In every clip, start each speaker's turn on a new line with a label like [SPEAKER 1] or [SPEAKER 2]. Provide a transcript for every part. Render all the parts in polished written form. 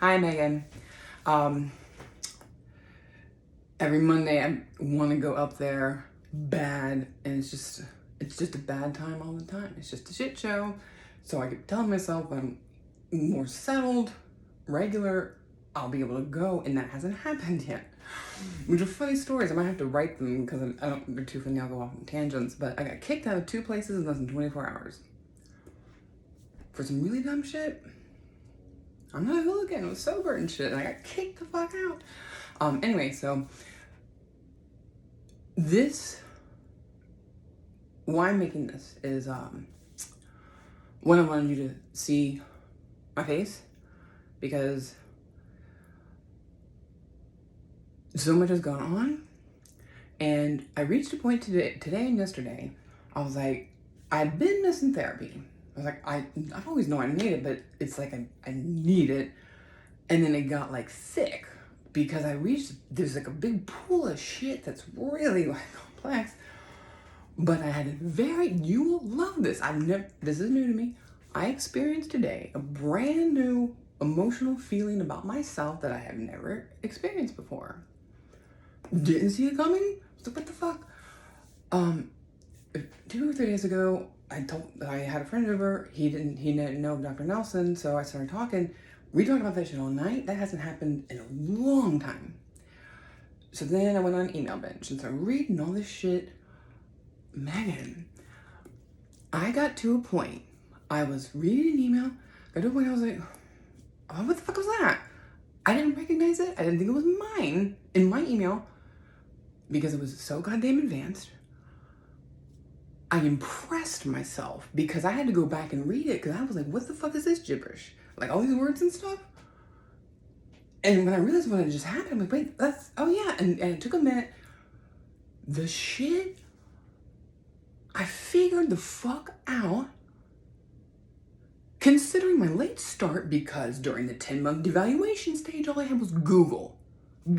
[SPEAKER 1] Hi, Megan. Um, every Monday I want to go up there bad, and it's just a bad time all the time. It's just a shit show. So I keep telling myself I'm more settled, regular, I'll be able to go, and that hasn't happened yet. Which are funny stories. I might have to write them because I don't. They're too funny. I'll go off on tangents. But I got kicked out of 2 places in less than 24 hours for some really dumb shit. I'm not a hooligan. I was sober and shit, and I got kicked the fuck out. Anyway, so why I'm making this is one, I wanted you to see my face because so much has gone on, and I reached a point today and yesterday. I was like, I've been missing therapy. I was like, I always know I need it, but it's like I need it, and then it got like thick because there's like a big pool of shit that's really like complex. But I had you will love this. This is new to me. I experienced today a brand new emotional feeling about myself that I have never experienced before. Didn't see it coming. So what the fuck? 2 or 3 days ago, I had a friend over. He didn't know Dr. Nelson, so I started talking. We talked about that shit all night. That hasn't happened in a long time. So then I went on email bench and started reading all this shit. Megan, I got to a point. I was reading an email. Got to a point I was like, oh, what the fuck was that? I didn't recognize it. I didn't think it was mine in my email because it was so goddamn advanced. I impressed myself because I had to go back and read it because I was like, what the fuck is this gibberish? Like all these words and stuff. And when I realized what had just happened, I'm like, wait, oh yeah. And it took a minute. The shit I figured the fuck out considering my late start because during the 10-month devaluation stage, all I had was Google.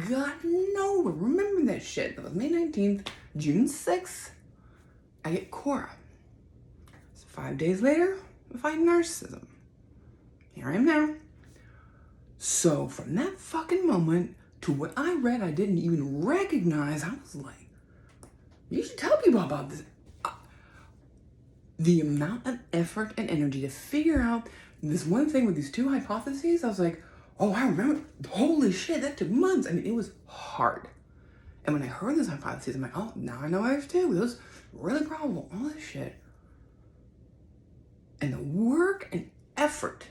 [SPEAKER 1] Got nowhere. Remember that shit. That was May 19th, June 6th. I get Quora. So 5 days later, I find narcissism. Here I am now. So from that fucking moment to what I read, I didn't even recognize. I was like, you should tell people about this. The amount of effort and energy to figure out this one thing with these 2 hypotheses, I was like, oh, I remember. Holy shit, that took months. I mean, it was hard. And when I heard this hypothesis, I'm like, oh, now I know I have 2. It was really probable. All this shit. And the work and effort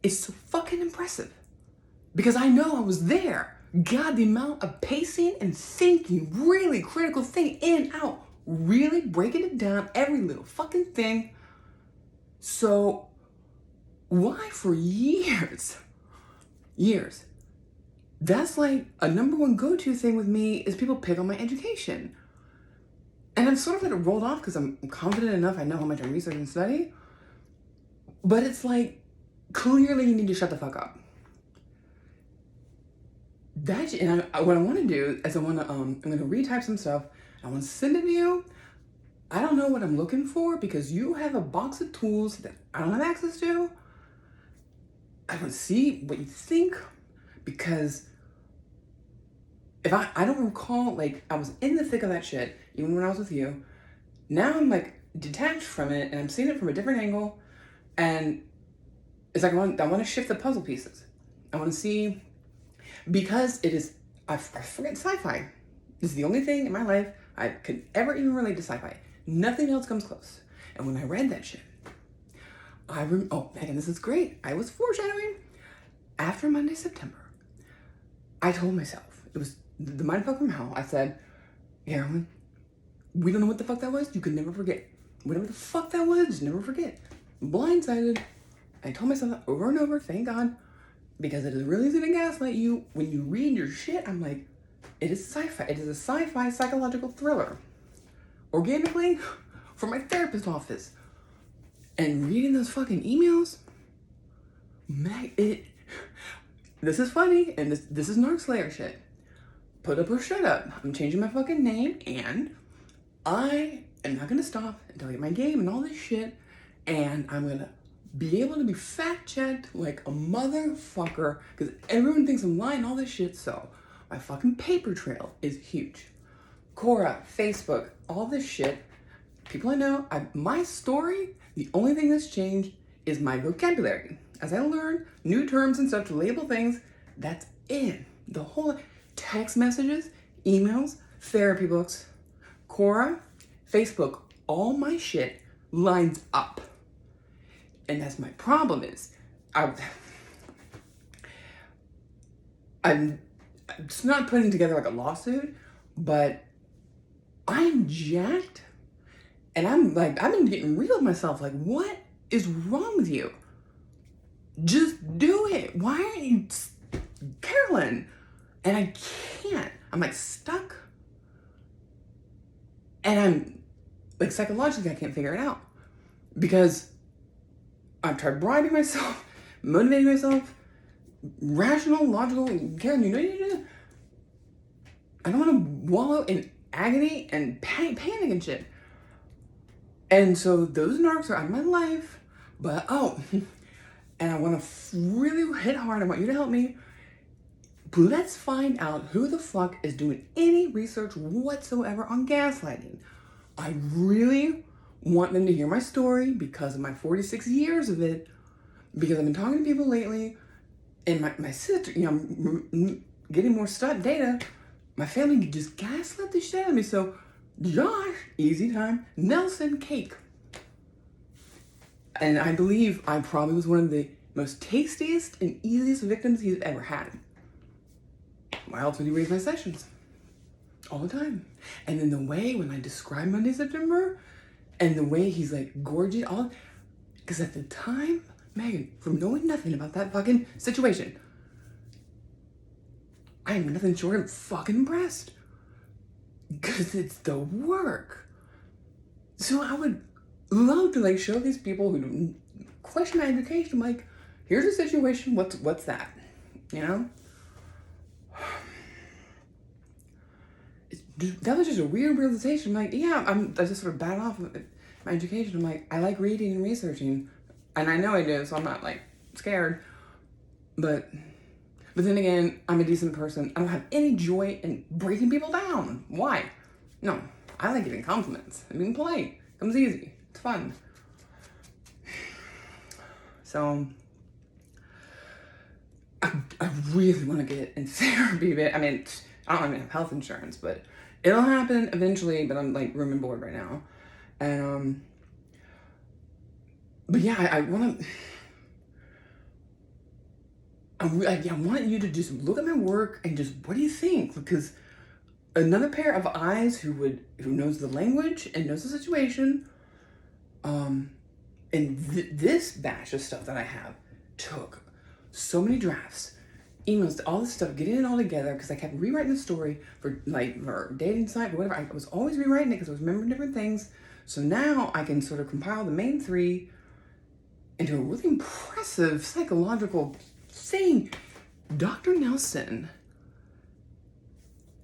[SPEAKER 1] is so fucking impressive. Because I know I was there. God, the amount of pacing and thinking, really critical thing, in, out, really breaking it down, every little fucking thing. So why for years, that's like a number one go-to thing with me is people pick on my education. And I'm sort of let it roll off because I'm confident enough, I know how much I research and study. But it's like, clearly you need to shut the fuck up. What I want to do is I'm going to retype some stuff. I want to send it to you. I don't know what I'm looking for because you have a box of tools that I don't have access to. I want to see what you think because if I don't recall, like I was in the thick of that shit even when I was with you. Now I'm like detached from it and I'm seeing it from a different angle, and it's like I want to shift the puzzle pieces. I want to see, because it is, I forget sci-fi. This is the only thing in my life I could ever even relate to sci-fi. Nothing else comes close. And when I read that shit, oh, Megan, this is great. I was foreshadowing. After Monday, September, I told myself, it was the mindfuck from hell. I said, Carolyn, we don't know what the fuck that was. You can never forget. Whatever the fuck that was, just never forget. Blindsided. I told myself that over and over, thank God, because it is really easy to gaslight you. When you read your shit, I'm like, it is sci-fi. It is a sci-fi psychological thriller. Organically, from my therapist's office. And reading those fucking emails, this is funny, and this is Narc Slayer shit. Put up or shut up. I'm changing my fucking name, and I am not gonna stop until I get my game and all this shit, and I'm gonna be able to be fact checked like a motherfucker, because everyone thinks I'm lying, all this shit. So my fucking paper trail is huge. Quora, Facebook, all this shit. People I know, my story, the only thing that's changed is my vocabulary. As I learn new terms and stuff to label things, that's it. The whole text messages, emails, therapy books, Quora, Facebook, all my shit lines up. And that's my problem is, I'm just not putting together like a lawsuit, but I'm jacked. And I'm like, I've been getting real with myself. Like, what is wrong with you? Just do it. Why aren't you, Carolyn? And I can't. I'm like stuck. And I'm like, psychologically, I can't figure it out. Because I've tried bribing myself, motivating myself, rational, logical. Carolyn, you know you do. I don't want to wallow in agony and panic and shit. And so those narcs are out of my life, but and I want to really hit hard. I want you to help me. Let's find out who the fuck is doing any research whatsoever on gaslighting. I really want them to hear my story because of my 46 years of it, because I've been talking to people lately, and my sister, I'm getting more data. My family just gaslit the shit out of me. So Josh, easy time, Nelson, cake. And I believe I probably was one of the most tastiest and easiest victims he's ever had. Why else would he raise my sessions? All the time. And then the way when I describe Monday, September, and the way he's like gorgeous, because at the time, Megan, from knowing nothing about that fucking situation, I am nothing short of fucking impressed. Because it's the work. So I would love to like show these people who question my education, like, here's a situation, what's that? You know? That was just a weird realization. Like, yeah, I just sort of bat off my education. I'm like, I like reading and researching. And I know I do, so I'm not like scared. But then again, I'm a decent person. I don't have any joy in breaking people down. Why? No, I like giving compliments and being polite. Comes easy. It's fun. So, I really want to get in therapy. But I mean, I don't even have health insurance, but it'll happen eventually. But I'm like room and board right now. And, but yeah, I want to... I want you to just look at my work and just, what do you think? Because another pair of eyes who knows the language and knows the situation, and this batch of stuff that I have took so many drafts, emails, all this stuff, getting it all together, because I kept rewriting the story for dating site or whatever. I was always rewriting it because I was remembering different things. So now I can sort of compile the main three into a really impressive psychological saying, Dr. Nelson,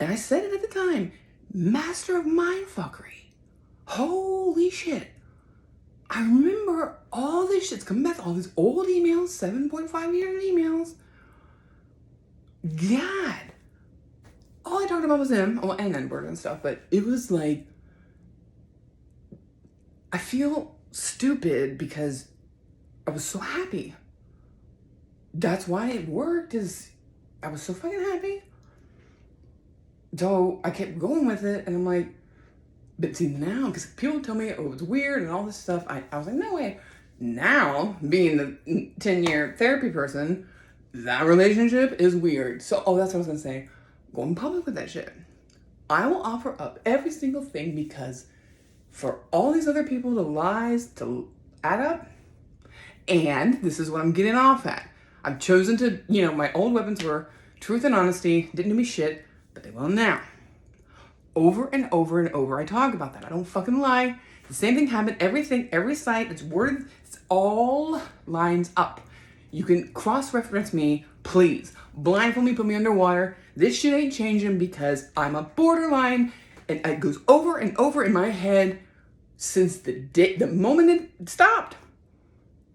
[SPEAKER 1] and I said it at the time, master of mindfuckery. Holy shit. I remember all this shit's coming back, all these old emails, 7.5 years emails. God. All I talked about was him, and N-word and stuff, but it was like, I feel stupid because I was so happy. That's why it worked, is I was so fucking happy. So I kept going with it, and I'm like, but see now, because people tell me it was weird and all this stuff, I was like, no way. Now, being the 10-year therapy person, that relationship is weird. So, that's what I was gonna say. Going public with that shit. I will offer up every single thing, because for all these other people, the lies to add up, and this is what I'm getting off at. I've chosen to, my old weapons were truth and honesty, didn't do me shit, but they will now. Over and over and over, I talk about that. I don't fucking lie. The same thing happened, everything, every site, it's all lines up. You can cross-reference me, please. Blindfold me, put me underwater. This shit ain't changing because I'm a borderline, and it goes over and over in my head since the moment it stopped.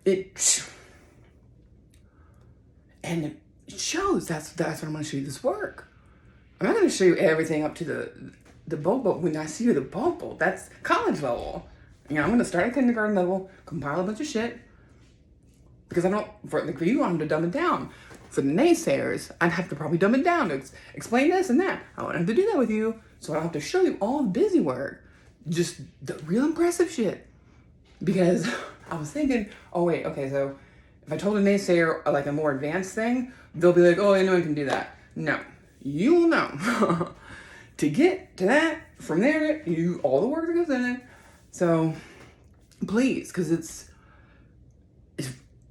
[SPEAKER 1] and it shows. That's what I'm going to show you this work. I'm not going to show you everything up to the bobo. When I see you the bobo, that's college level. You know, I'm going to start at kindergarten level, compile a bunch of shit, because I don't, for you, I'm to dumb it down. For the naysayers, I'd have to probably dumb it down to explain this and that. I don't have to do that with you, so I don't have to show you all the busy work, just the real impressive shit. Because I was thinking, oh wait, okay, so if I told a naysayer like a more advanced thing, they'll be like, oh, anyone can do that. No, you will know. To get to that, from there, all the work that goes in it. So please, because it's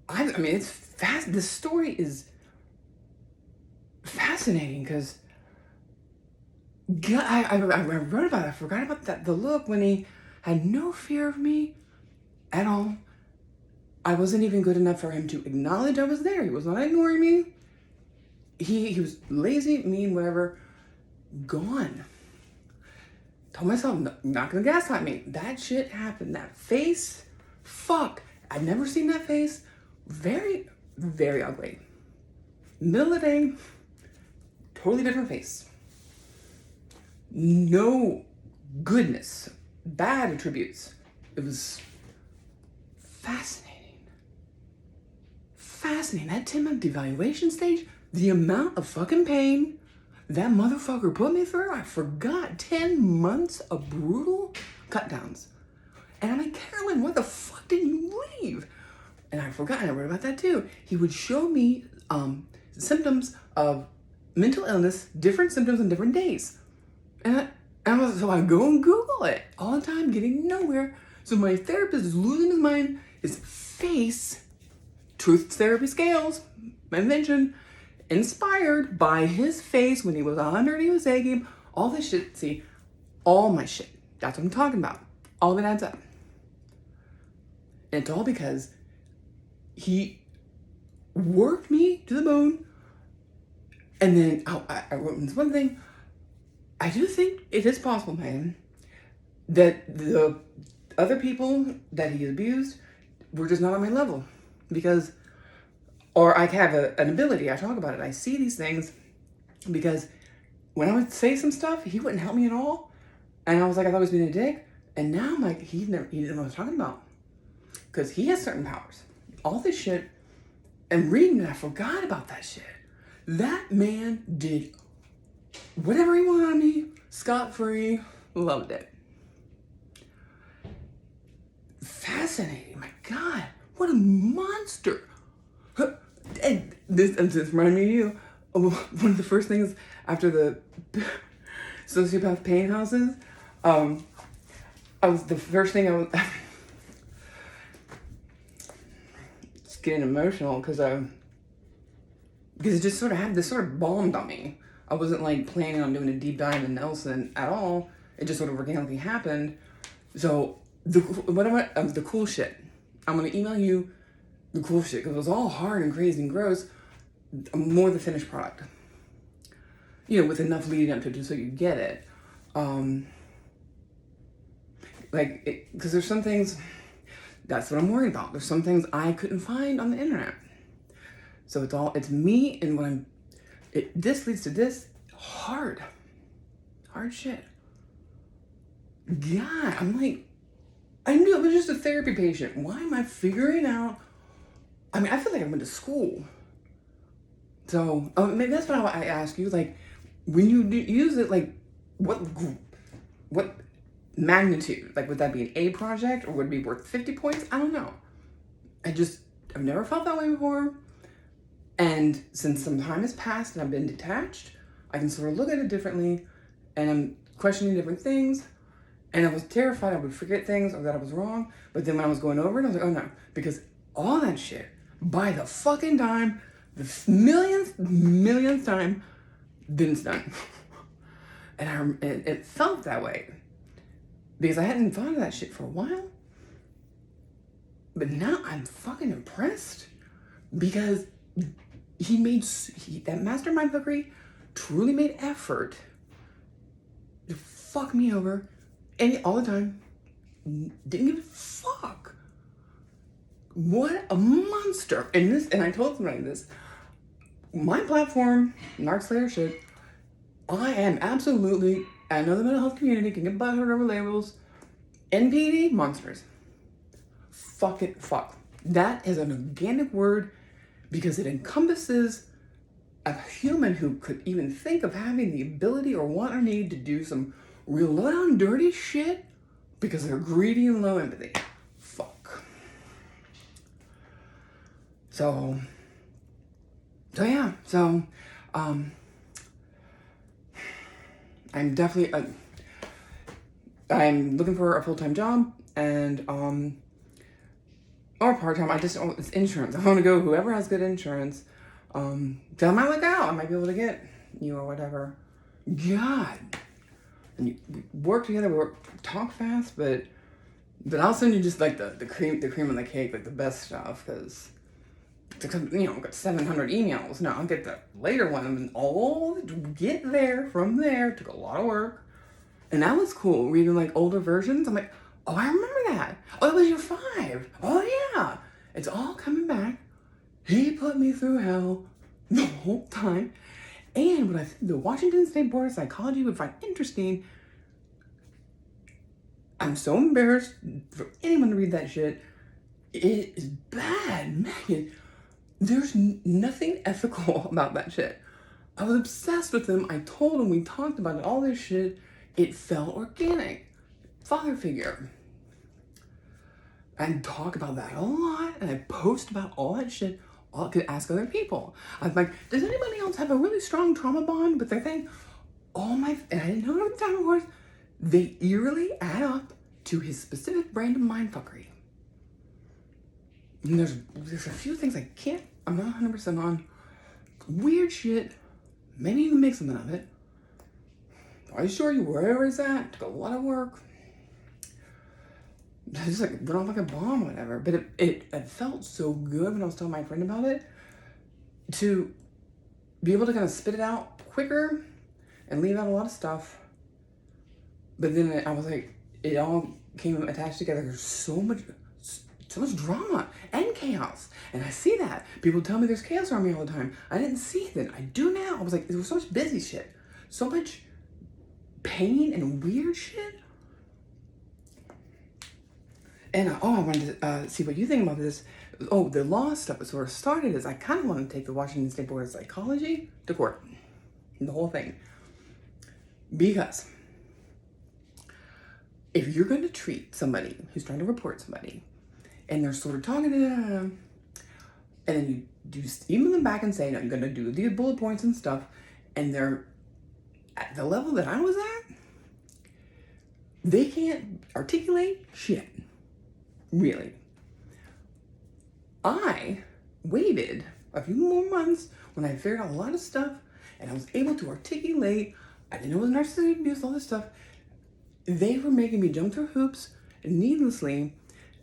[SPEAKER 1] fast. This story is fascinating because I wrote about it. I forgot about the look when he had no fear of me at all. I wasn't even good enough for him to acknowledge I was there. He was not ignoring me. He was lazy, mean, whatever. Gone. Told myself, no, not gonna gaslight me. That shit happened. That face, fuck. I've never seen that face. Very, very ugly. Middle of the day, totally different face. No goodness, bad attributes. It was fascinating. Fascinating. That 10-month devaluation stage, the amount of fucking pain that motherfucker put me through, I forgot. 10 months of brutal cut downs. And I'm like, Carolyn, why the fuck did you leave? And I forgot, and I wrote about that too. He would show me symptoms of mental illness, different symptoms on different days. So I go and Google it all the time, getting nowhere. So my therapist is losing his mind. His face, Truth Therapy Scales, my invention, inspired by his face when he was 100, he was aching, all this shit. See, all my shit. That's what I'm talking about. All of it adds up. And it's all because he worked me to the bone. And then I wrote this one thing. I do think it is possible, man, that the other people that he abused were just not on my level. Because, or I have an ability, I talk about it, I see these things, because when I would say some stuff, he wouldn't help me at all. And I was like, I thought he was being a dick. And now I'm like, he didn't know what I was talking about. Because he has certain powers. All this shit, and reading it, I forgot about that shit. That man did whatever he wanted on me, scot-free, loved it. Fascinating, my God, what a monster. And this reminded me of you. One of the first things after the sociopath pain houses, just getting emotional because it just sort of had this sort of bombed on me. I wasn't like planning on doing a deep dive in Nelson at all. It just sort of organically happened. So the cool shit. I'm gonna email you the cool shit because it was all hard and crazy and gross. More the finished product. You know, with enough leading up to it just so you get it. Because there's some things, that's what I'm worried about. There's some things I couldn't find on the internet. So it's me and what this leads to this hard shit. God, I'm like, I knew I was just a therapy patient. Why am I figuring out? I mean, I feel like I went to school. So maybe that's what I ask you. Like, when you use it, like, what magnitude? Like, would that be an A project or would it be worth 50 points? I don't know. I've never felt that way before. And since some time has passed and I've been detached, I can sort of look at it differently and I'm questioning different things. And I was terrified I would forget things or that I was wrong. But then when I was going over it, I was like, oh no. Because all that shit, by the fucking time, the millionth time, then it's done. And it felt that way. Because I hadn't thought of that shit for a while. But now I'm fucking impressed. Because that mastermind fuckery truly made effort to fuck me over all the time. Didn't give a fuck. What a monster. And I told somebody this, my platform, Narc Slayer shit, I am absolutely, I know the mental health community can get butthurt over labels. NPD, monsters. Fuck it, fuck. That is an organic word because it encompasses a human who could even think of having the ability or want or need to do some real low down dirty shit because they're greedy and low empathy. Fuck. So yeah. I'm definitely I'm looking for a full-time job and or part-time. It's insurance. I want to go whoever has good insurance. So I might look out. I might be able to get you or whatever. God. And we work together, we talk fast, but I'll send you just like the cream on the cake, like the best stuff, because I've got 700 emails. No, I'll get the later one and all get there from there. Took a lot of work. And that was cool, reading like older versions. I'm like, oh, I remember that. Oh, that was year 5. Oh yeah. It's all coming back. He put me through hell the whole time. And what I think the Washington State Board of Psychology would find interesting, I'm so embarrassed for anyone to read that shit. It is bad, man. There's nothing ethical about that shit. I was obsessed with him. I told him, we talked about it, all this shit. It felt organic. Father figure. I talk about that a lot, and I post about all that shit. I could ask other people. I was like, does anybody else have a really strong trauma bond with their thing? And I didn't know what the time it was. They eerily add up to his specific brand of mindfuckery. And there's a few things I'm not 100% on. Weird shit. Maybe you can make something of it. Are you sure wherever it's at? Took a lot of work. I just went off like a bomb or whatever. But it felt so good when I was telling my friend about it to be able to kind of spit it out quicker and leave out a lot of stuff. But then I was like, it all came attached together. There's so much drama and chaos. And I see that. People tell me there's chaos around me all the time. I didn't see it then. I do now. I was like, there was so much busy shit. So much pain and weird shit. And I wanted to see what you think about this. Oh, the law stuff is where it started is I kind of want to take the Washington State Board of Psychology to court. The whole thing. Because if you're going to treat somebody who's trying to report somebody and they're sort of talking to them, and then you just email them back and say, no, you're going to do the bullet points and stuff, and they're at the level that I was at, they can't articulate shit. Really. I waited a few more months when I figured out a lot of stuff and I was able to articulate. I didn't know it was narcissistic abuse, all this stuff. They were making me jump through hoops needlessly,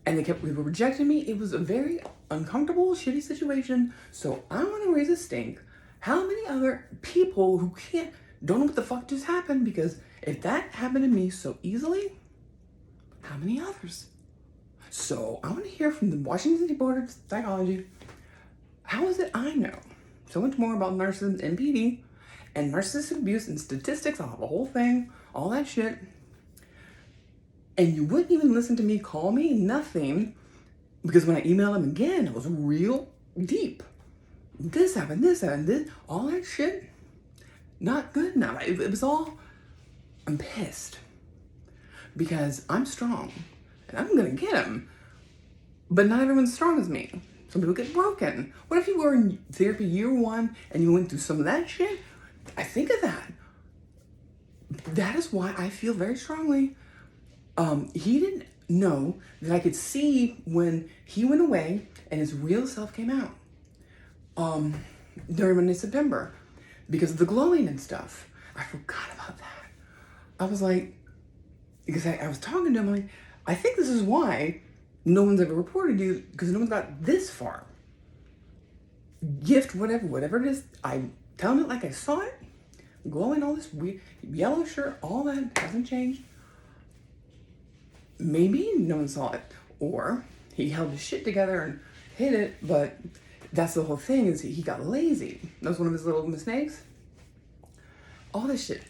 [SPEAKER 1] and they were rejecting me. It was a very uncomfortable, shitty situation. So I want to raise a stink. How many other people who don't know what the fuck just happened? Because if that happened to me so easily, how many others? So I want to hear from the Washington State Board of Psychology. How is it I know so much more about narcissism, NPD, and narcissistic abuse and statistics? I'll have a whole thing, all that shit. And you wouldn't even listen to me, call me, nothing. Because when I emailed them again, it was real deep. This happened, this, all that shit. Not good now. It was all, I'm pissed. Because I'm strong. And I'm gonna get him. But not everyone's strong as me. Some people get broken. What if you were in therapy year 1 and you went through some of that shit? I think of that. That is why I feel very strongly. He didn't know that I could see when he went away and his real self came out. During Monday, September. Because of the glowing and stuff. I forgot about that. I was like, because I was talking to him, like, I think this is why no one's ever reported you, because no one's got this far. Gift, whatever it is, I tell it like I saw it, glowing, all this weird, yellow shirt, all that hasn't changed. Maybe no one saw it, or he held his shit together and hid it, but that's the whole thing, is he got lazy. That was one of his little mistakes. All this shit.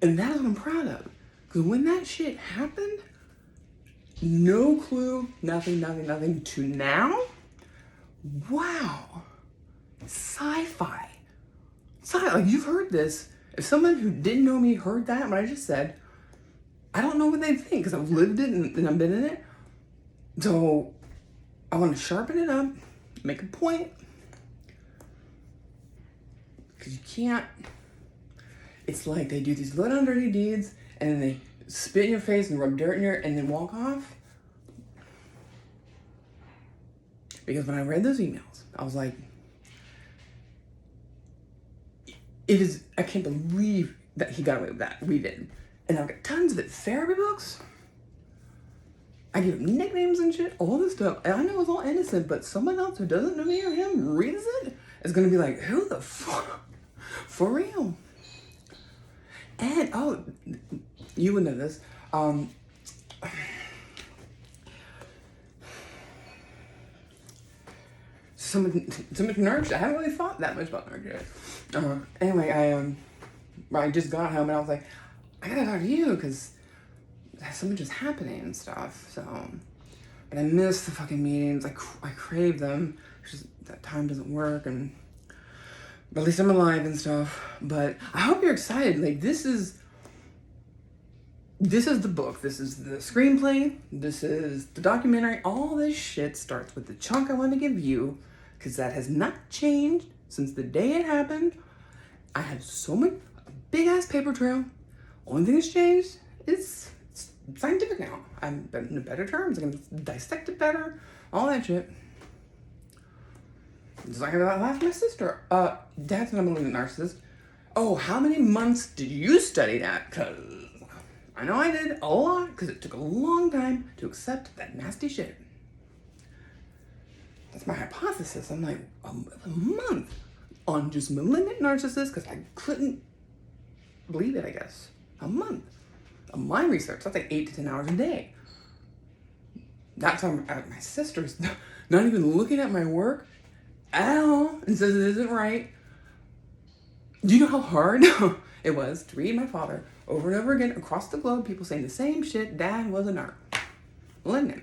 [SPEAKER 1] And that's what I'm proud of. Because when that shit happened, no clue, nothing, to now, wow, sci-fi. Like, you've heard this. If someone who didn't know me heard that, what I just said, I don't know what they'd think, because I've lived it and I've been in it. So I want to sharpen it up, make a point, because you can't. It's like they do these little dirty deeds and then they spit in your face and rub dirt in your, and then walk off. Because when I read those emails, I was like, I can't believe that he got away with that. We did. And I've got tons of it. Therapy books. I give him nicknames and shit, all this stuff. And I know it's all innocent, but someone else who doesn't know me or him reads it is going to be like, who the fuck? For real. And, oh, you would know this. So much nurture. I haven't really thought that much about nurture. Anyway, I just got home and I was like, I gotta talk to you because so much is happening and stuff. So, but I miss the fucking meetings. I crave them. It's just that time doesn't work, but at least I'm alive and stuff. But I hope you're excited. Like, this is the book. This is the screenplay. This is the documentary. All this shit starts with the chunk I want to give you, because that has not changed since the day it happened. I have so much, a big ass paper trail. Only thing that's changed is it's scientific now. I'm in better terms. I can dissect it better. All that shit. Just like I laughed at my sister. Dad's not a malignant narcissist. Oh, how many months did you study that? Because I know I did a lot, because it took a long time to accept that nasty shit. That's my hypothesis. I'm like, a month on just malignant narcissists, because I couldn't believe it, I guess. A month of my research. That's like 8 to 10 hours a day. That's how my sister's not even looking at my work at all and says it isn't right. Do you know how hard it was to read my father over and over again across the globe, people saying the same shit? Dad was a narc. Malignant.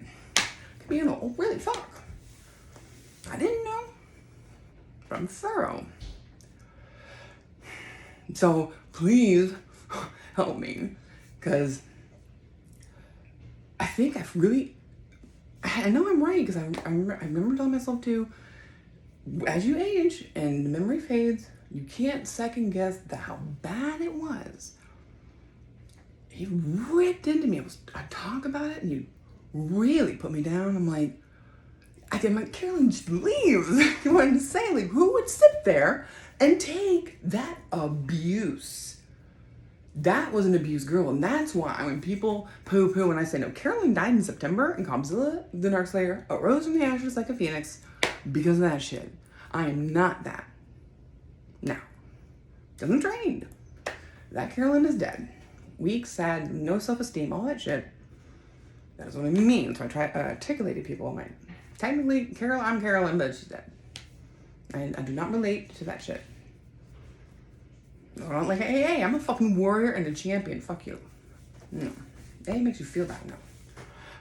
[SPEAKER 1] You know, really, fuck. I didn't know, but I'm thorough. So please help me, because I think I know I'm right, because I remember telling myself too, as you age and the memory fades, you can't second guess how bad it was. He ripped into me. I talk about it and you really put me down. I'm like, Carolyn, just leave. You wanted to say, like, who would sit there and take that abuse? That was an abused girl. And that's why when people poo-poo when I say, no, Carolyn died in September and Godzilla, the Narc Slayer, arose from the ashes like a phoenix because of that shit. I am not that. Now, doesn't trained. That Carolyn is dead. Weak, sad, no self-esteem, all that shit. That is what I mean. So I try to articulate to people. I'm like, technically, I'm Carolyn, but she's dead. I do not relate to that shit. I don't like AA. I'm a fucking warrior and a champion. Fuck you. No. AA makes you feel bad. No.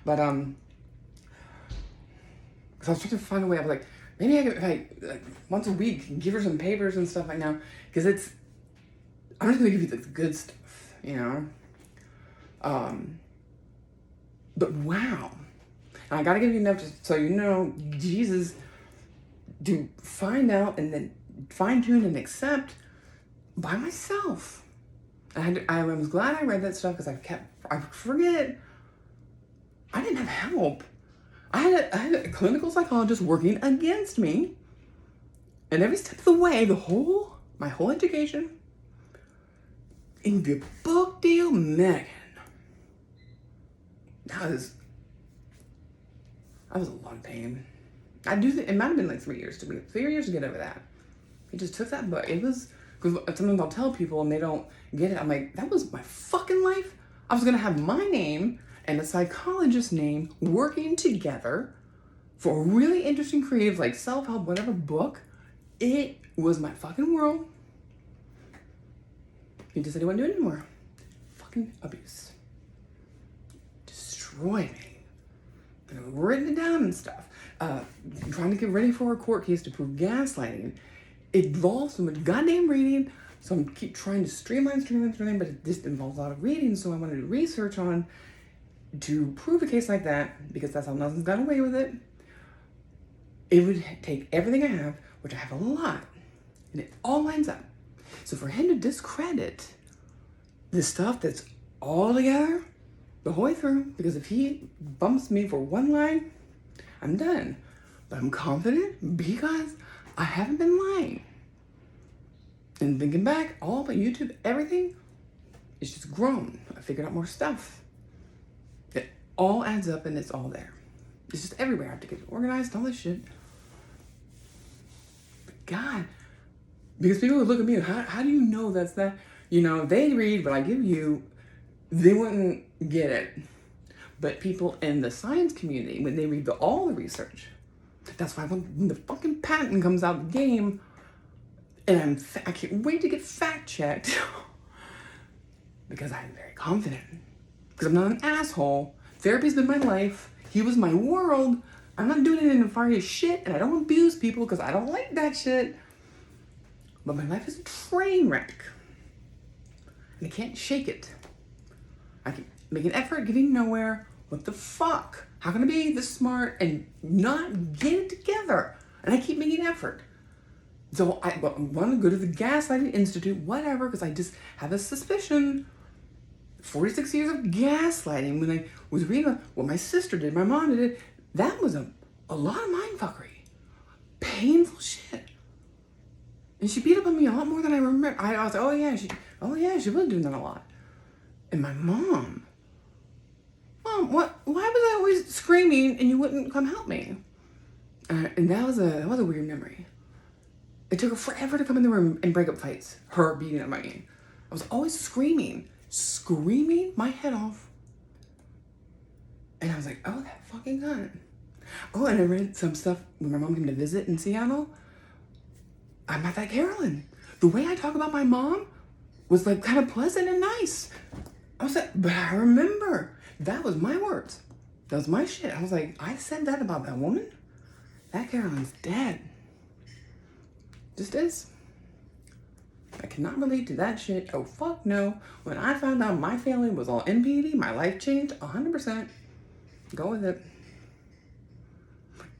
[SPEAKER 1] But, because I was trying to find a way. I was like, maybe I could, like once a week, give her some papers and stuff like now. Because I'm just going to give you the good stuff, you know? But wow. And I got to give you enough just so you know, Jesus, to find out and then fine-tune and accept by myself. I was glad I read that stuff, because I forget. I didn't have help. I had a clinical psychologist working against me. And every step of the way, my whole education, in the book deal, Megan, I was a lot of pain. It might have been like 3 years to get over that. He just took that book. It was, because sometimes I'll tell people and they don't get it. I'm like, that was my fucking life. I was going to have my name and a psychologist's name working together for a really interesting creative, like self-help, whatever book, it was my fucking world. He just said he wouldn't do it anymore. Fucking abuse. Destroyed me. And I've written it down and stuff. Trying to get ready for a court case to prove gaslighting. It involves so much goddamn reading. So I'm keep trying to streamline, but it just involves a lot of reading. So I wanted to research on to prove a case like that, because that's how Nelson's got away with it. It would take everything I have, which I have a lot, and it all lines up. So for him to discredit the stuff that's all together the whole way through, because if he bumps me for one line, I'm done. But I'm confident because I haven't been lying. And thinking back, all about YouTube, everything, it's just grown. I figured out more stuff. It all adds up and it's all there. It's just everywhere. I have to get it organized, all this shit. But God, because people would look at me, how do you know that's that? You know, they read what I give you, they wouldn't get it. But people in the science community, when they read all the research, that's why when the fucking patent comes out the game, and I can't wait to get fact checked because I'm very confident. Because I'm not an asshole. Therapy's been my life. He was my world. I'm not doing it in nefarious shit, and I don't abuse people because I don't like that shit. But my life is a train wreck. And I can't shake it. I can make an effort getting nowhere. What the fuck? How can I be this smart and not get it together? And I keep making effort. So I want to go to the Gaslighting Institute, whatever, because I just have a suspicion. 46 years of gaslighting. When I was reading about what my sister did, my mom did, that was a lot of mindfuckery. Painful shit. And she beat up on me a lot more than I remember. I was like, oh yeah, she was doing that a lot. And my mom, why was I always screaming and you wouldn't come help me? And that was a weird memory. It took her forever to come in the room and break up fights. Her beating up me. I was always screaming my head off. And I was like, oh, that fucking gun. Oh, and I read some stuff when my mom came to visit in Seattle. I'm not that Carolyn. The way I talk about my mom was like kind of pleasant and nice. I was like, but I remember that was my words. That was my shit. I was like, I said that about that woman. That Carolyn's dead. Just is. I cannot relate to that shit. Oh, fuck no. When I found out my family was all NPD, my life changed 100%. Go with it.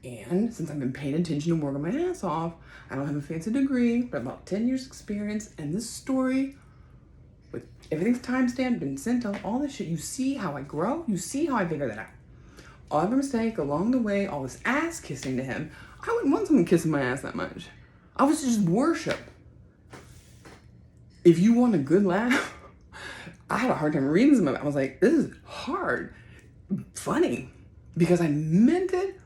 [SPEAKER 1] And since I've been paying attention and working my ass off, I don't have a fancy degree, but about 10 years experience. And this story, with everything's timestamped, been sent out, all this shit, you see how I grow? You see how I figure that out. All of a mistake along the way, all this ass kissing to him. I wouldn't want someone kissing my ass that much. I was just worship. If you want a good laugh, I had a hard time reading some of it. I was like, this is hard, funny, because I meant it.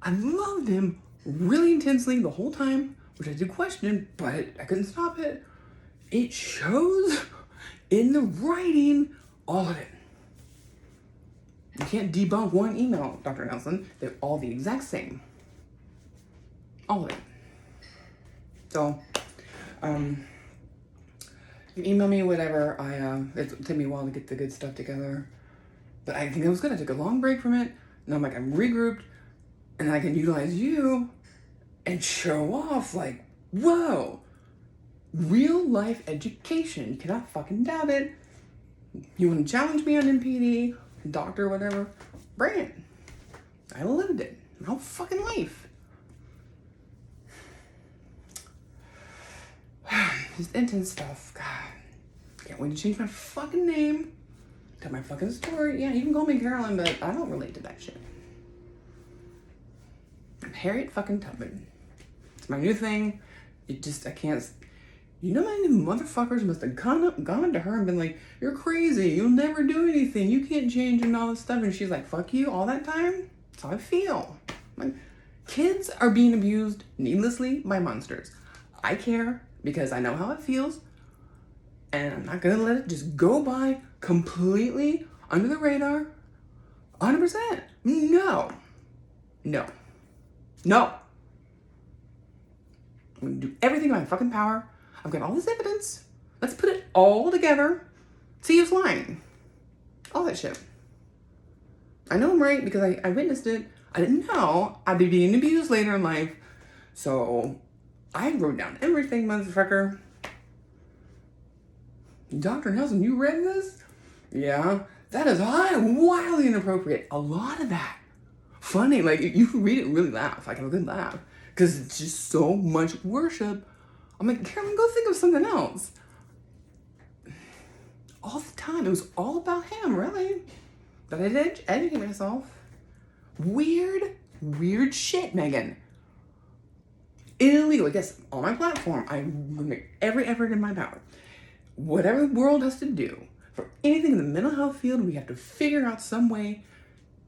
[SPEAKER 1] I loved him really intensely the whole time, which I did question, but I couldn't stop it. It shows in the writing, all of it. You can't debunk one email, Dr. Nelson. They're all the exact same. All of it. So, you can email me, whatever. It took me a while to get the good stuff together, but I think it was good. I took a long break from it, and I'm like, I'm regrouped, and I can utilize you and show off, like, whoa, real life education. You cannot fucking doubt it. You want to challenge me on NPD, doctor, whatever, bring it. I lived it my whole fucking life. Just intense stuff. God. Can't wait to change my fucking name. Tell my fucking story. Yeah, you can call me Carolyn, but I don't relate to that shit. I'm Harriet fucking Tubman. It's my new thing. I can't. You know, my motherfuckers must have gone to her and been like, you're crazy. You'll never do anything. You can't change and all this stuff. And she's like, fuck you all that time. That's how I feel. Like, kids are being abused needlessly by monsters. I care because I know how it feels. And I'm not going to let it just go by completely under the radar. 100%. No. No. I'm gonna do everything in my fucking power. I've got all this evidence. Let's put it all together. See who's lying. All that shit. I know I'm right because I witnessed it. I didn't know I'd be being abused later in life. So I wrote down everything, motherfucker. Dr. Nelson, you read this? Yeah. That is wildly inappropriate. A lot of that. Funny, like you can read it and really laugh. Like have a good laugh. Because it's just so much worship. I'm like, Carolyn, go think of something else. All the time. It was all about him, really. But I did educate myself. Weird shit, Megan. Illegal. Yes, on my platform, I make every effort in my power. Whatever the world has to do, for anything in the mental health field, we have to figure out some way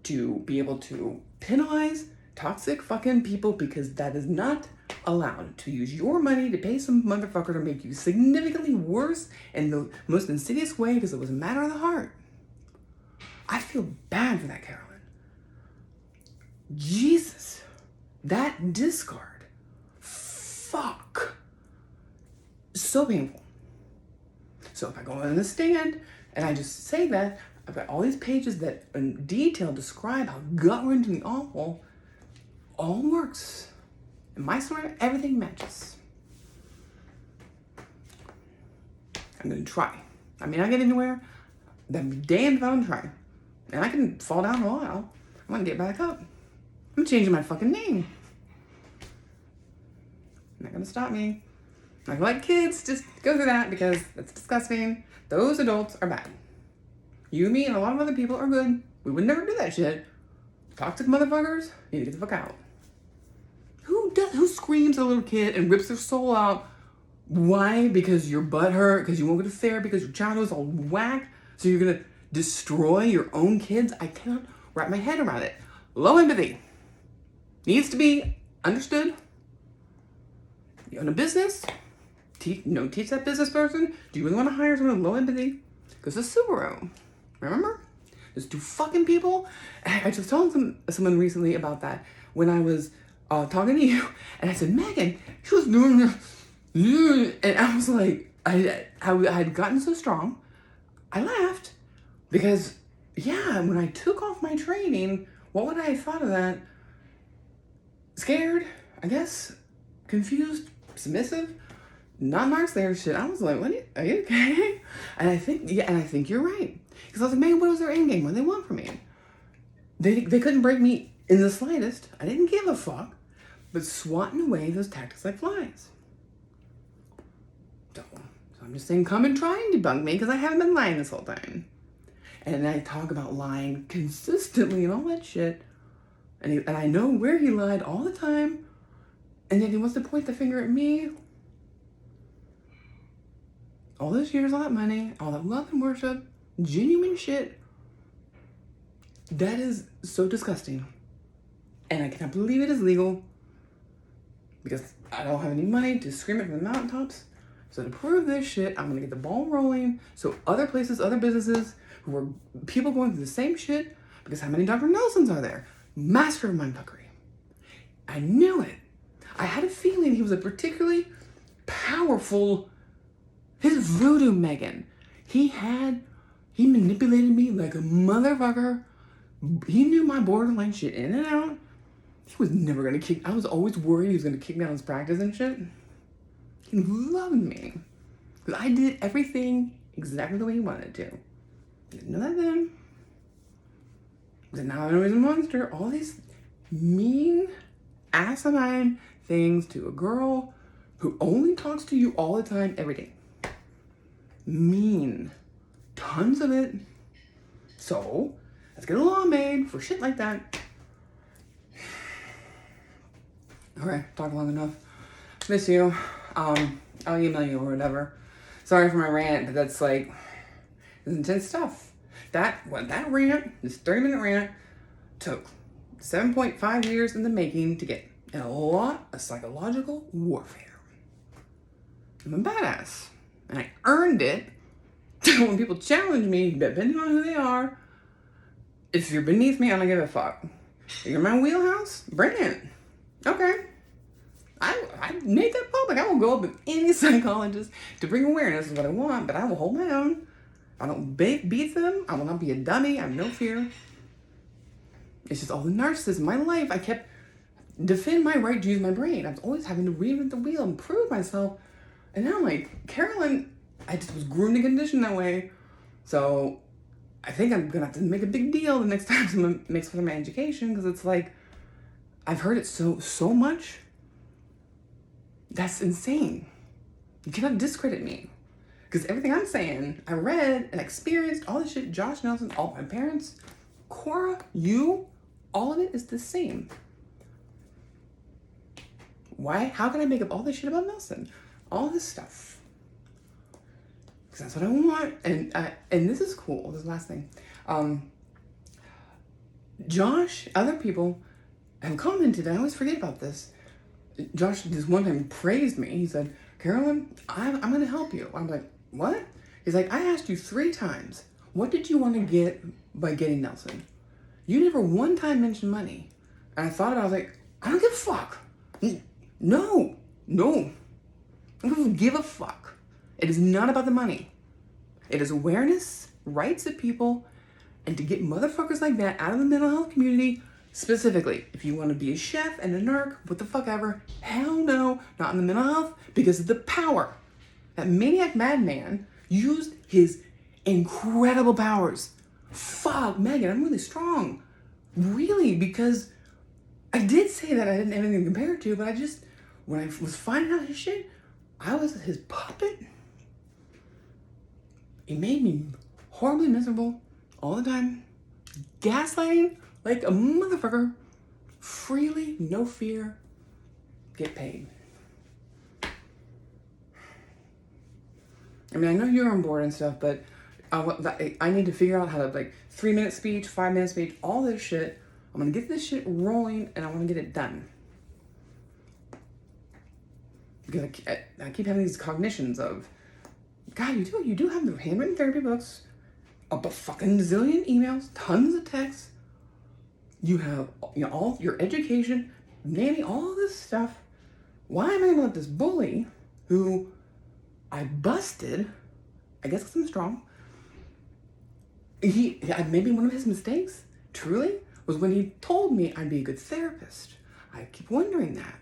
[SPEAKER 1] to be able to penalize toxic fucking people because that is not allowed. To use your money to pay some motherfucker to make you significantly worse in the most insidious way because it was a matter of the heart. I feel bad for that, Carolyn. Jesus. That discard. Fuck. So painful. So if I go on the stand and I just say that, I've got all these pages that in detail describe how gut-wrenchingly awful all works. In my story, everything matches. I'm gonna try. I may not get anywhere. That'd be damned if I don't try. And I can fall down a while. I'm gonna get back up. I'm changing my fucking name. Not gonna stop me. Like, let kids just go through that because that's disgusting. Those adults are bad. You, me, and a lot of other people are good. We would never do that shit. Toxic motherfuckers need to get the fuck out. Who screams at a little kid and rips their soul out? Why? Because your butt hurt, because you won't go to therapy, because your child was all whacked, so you're gonna destroy your own kids? I cannot wrap my head around it. Low empathy needs to be understood. You own a business, teach that business person. Do you really want to hire someone with low empathy? Because the Subaru, remember? There's two fucking people. I was telling someone recently about that when I was talking to you, and I said, Megan, she was doing this, and I was like, I had gotten so strong, I laughed, because, yeah, when I took off my training, what would I have thought of that? Scared, I guess, confused, submissive, not Mark Slayer shit. I was like, are you okay? And I think you're right. Because I was like, man, what was their end game? What did they want from me? They couldn't break me in the slightest. I didn't give a fuck. But swatting away those tactics like flies. So I'm just saying, come and try and debunk me because I haven't been lying this whole time. And I talk about lying consistently and all that shit. And I know where he lied all the time. And then he wants to point the finger at me. All those years, all that money, all that love and worship, genuine shit. That is so disgusting. And I cannot believe it is legal. Because I don't have any money to scream it from the mountaintops. So to prove this shit, I'm gonna get the ball rolling. So other places, other businesses, who are people going through the same shit, because how many Dr. Nelsons are there? Master of mind fuckery. I knew it. I had a feeling he was a particularly powerful, his voodoo Megan. He manipulated me like a motherfucker. He knew my borderline shit in and out. He was never gonna I was always worried he was gonna kick me out of his practice and shit. He loved me. Because I did everything exactly the way he wanted to. Didn't know that then. But now I know he's a monster. All these mean, asinine things to a girl who only talks to you all the time, every day. Mean. Tons of it. So, let's get a law made for shit like that. Alright, talked long enough. Miss you. I'll email you or whatever. Sorry for my rant, but that's like, it's intense stuff. That rant, this 30-minute rant, took 7.5 years in the making to get, and a lot of psychological warfare. I'm a badass. And I earned it. When people challenge me, depending on who they are, if you're beneath me, I don't give a fuck. If you're in my wheelhouse, bring it. Okay. I made that public. I will go up with any psychologist to bring awareness is what I want, but I will hold my own. I don't beat them. I will not be a dummy. I have no fear. It's just all the narcissism. My life, I kept defend my right to use my brain. I was always having to reinvent the wheel and prove myself. And now I'm like, Carolyn, I just was groomed and conditioned that way. So I think I'm gonna have to make a big deal the next time someone makes fun of my education, because it's like, I've heard it so much. That's insane. You cannot discredit me. Because everything I'm saying, I read and experienced, all this shit, Josh Nelson, all my parents, Cora, you, all of it is the same. Why? How can I make up all this shit about Nelson? All this stuff. Because that's what I want. And this is cool, this last thing. Josh, other people have commented, I always forget about this. Josh this one time praised me. He said, Carolyn, I'm going to help you. I'm like, what? He's like, I asked you 3 times, what did you want to get by getting Nelson? You never one time mentioned money. And I thought about it, I was like, I don't give a fuck. No. I don't give a fuck. It is not about the money. It is awareness, rights of people, and to get motherfuckers like that out of the mental health community. Specifically, if you want to be a chef and a narc, what the fuck ever, hell no, not in the mental health, because of the power. That maniac madman used his incredible powers. Fuck, Megan, I'm really strong. Really, because I did say that I didn't have anything to compare it to, but when I was finding out his shit, I was his puppet. It made me horribly miserable all the time. Gaslighting like a motherfucker. Freely, no fear, get paid. I mean, I know you're on board and stuff, but I need to figure out how to, like, 3-minute speech, 5-minute speech, all this shit. I'm gonna get this shit rolling, and I want to get it done. Because I keep having these cognitions of, God, you do have the handwritten therapy books, a fucking zillion emails, tons of texts. You have, all your education, nanny, all this stuff. Why am I gonna let this bully, who I busted, I guess because I'm strong, maybe one of his mistakes, truly, was when he told me I'd be a good therapist. I keep wondering that.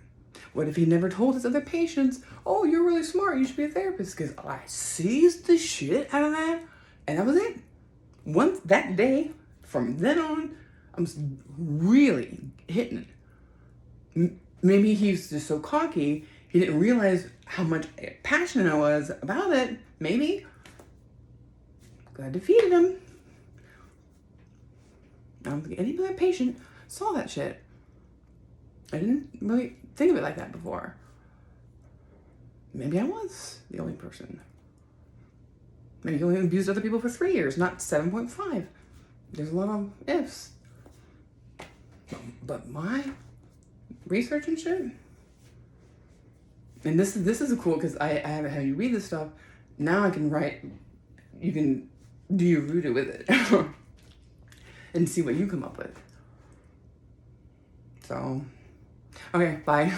[SPEAKER 1] What if he never told his other patients, oh, you're really smart, you should be a therapist? Because I seized the shit out of that, and that was it. Once that day, from then on, I'm really hitting it. Maybe he's just so cocky, he didn't realize how much passionate I was about it. Maybe. I defeated him. I don't think any other patient saw that shit. I didn't really think of it like that before. Maybe I was the only person. Maybe he only abused other people for 3 years, not 7.5. There's a lot of ifs. But my research and shit, and this is cool because I haven't had you read this stuff. Now I can write, you can do your voodoo with it and see what you come up with. So, okay, bye.